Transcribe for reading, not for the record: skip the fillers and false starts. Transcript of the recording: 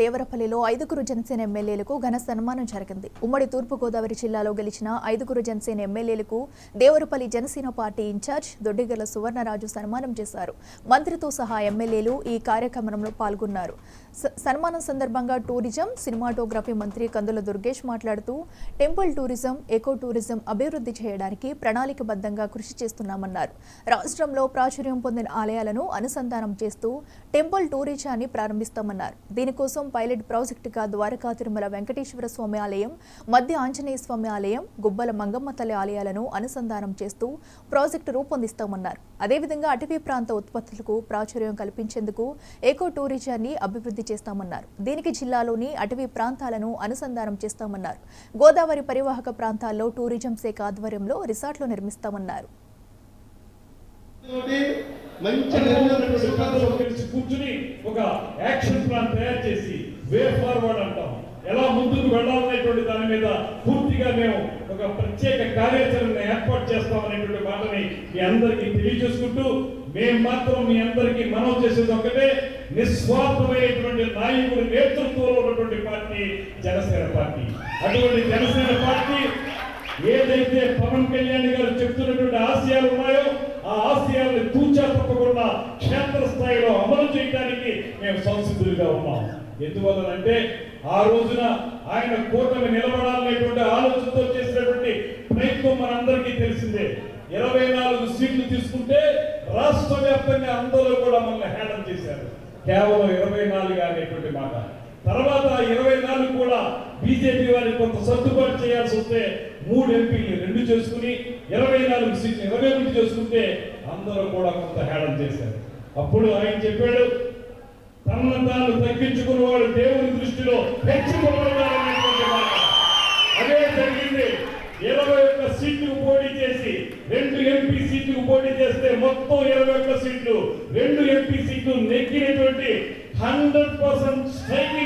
దేవరపల్లిలో 5 జనసేన ఎమ్మెల్యేలకు ఘన సన్మానం జరిగింది. ఉమ్మడి తూర్పుగోదావరి జిల్లాలో గెలిచిన 5 జనసేన ఎమ్మెల్యేలకు దేవరపల్లి జనసేన పార్టీ ఇన్ఛార్జ్ దొడ్డిగల సువర్ణరాజు సన్మానం చేశారు. మంత్రితో సహా ఎమ్మెల్యేలు ఈ కార్యక్రమంలో పాల్గొన్నారు. సన్మానం సందర్భంగా టూరిజం, సినిమాటోగ్రఫీ మంత్రి కందుల దుర్గేష్ మాట్లాడుతూ టెంపుల్ టూరిజం, ఎకో టూరిజం అభివృద్ధి చేయడానికి ప్రణాళికబద్ధంగా కృషి చేస్తున్నామన్నారు. రాష్ట్రంలో ప్రాచుర్యం పొందిన ఆలయాలను అనుసంధానం చేస్తూ టెంపుల్ టూరిజాన్ని ప్రారంభిస్తామన్నారు. దీనికోసం పైలట్ ప్రాజెక్టుగా ద్వారకా తిరుమల వెంకటేశ్వర స్వామి ఆలయం, మధ్య ఆంజనేయ స్వామి ఆలయం, గుబ్బల మంగమ్మ తల్లి ఆలయాలను అనుసంధానం చేస్తూ ప్రాజెక్టు రూపొందిస్తామన్నారు. అదేవిధంగా అటవీ ప్రాంత ఉత్పత్తులకు ప్రాచుర్యం కల్పించేందుకు ఎకో టూరిజాన్ని అభివృద్ధి చేస్తామన్నారు. దీనికి జిల్లాలోని అటవీ ప్రాంతాలను అనుసంధానం చేస్తామన్నారు. గోదావరి పరివాహక ప్రాంతాల్లో టూరిజం శాఖ ఆధ్వర్యంలో రిసార్ట్లు నిర్మిస్తామన్నారు. కూర్చుని ఒక యాక్షన్ ప్లాన్ తయారు చేసి వే ఫార్వర్డ్ అంటాం, ఎలా ముందుకు వెళ్ళాలనేటువంటి దాని మీద పూర్తిగా మేము ఒక ప్రత్యేక కార్యాచరణ ఏర్పాటు చేస్తామనేటువంటి మాటని మీ అందరికీ తెలియజేసుకుంటూ, మేము మాత్రం మీ అందరికీ మనం చేసేది ఒకటే, నిస్వార్థమైనటువంటి నాయకుడి నేతృత్వంలో ఉన్నటువంటి పార్టీ జనసేన పార్టీ. అటువంటి జనసేన పార్టీ ఏదైతే పవన్ కళ్యాణ్ గారు చెప్తున్నటువంటి ఆశయాలు ఉన్నాయో ఆ ఆశయాలను తూచా తప్పకుండా క్షేత్ర స్థాయిలో అమలు చేయడానికి మేము సంసిద్ధులుగా ఉన్నాం. ఎందువలనంటే ఆ రోజున ఆయన కూటమి నిలబడాలనేటువంటి ఆలోచనతో చేసినటువంటి ప్రయత్నం మనందరికీ తెలిసిందే. 24 సీట్లు తీసుకుంటే రాష్ట్ర వ్యాప్తంగా అందరూ కూడా మనల్ని హేళన చేశారు. కేవలం 24 అనేటువంటి మాట. తర్వాత 24 కూడా బీజేపీ వారికి కొంత సర్దుబాటు చేయాల్సి వస్తే 3 ఎంపీలు 2 చేసుకుని 24 సీట్లు 21 చేసుకుంటే అందరూ కూడా కొంత హేళన చేశారు. అప్పుడు ఆయన చెప్పాడు, తనను తాను తగ్గించుకున్న వాడు దేవుని దృష్టిలో హెచ్చుకున్నారనేటువంటి మాట. అదే జరిగింది. 21 సీట్లు పోటీ చేసి 2 ఎంపీ సీట్లు పోటీ చేస్తే మొత్తం 21 సీట్లు 2 ఎంపీ సీట్లు నెగ్గినటువంటి 100%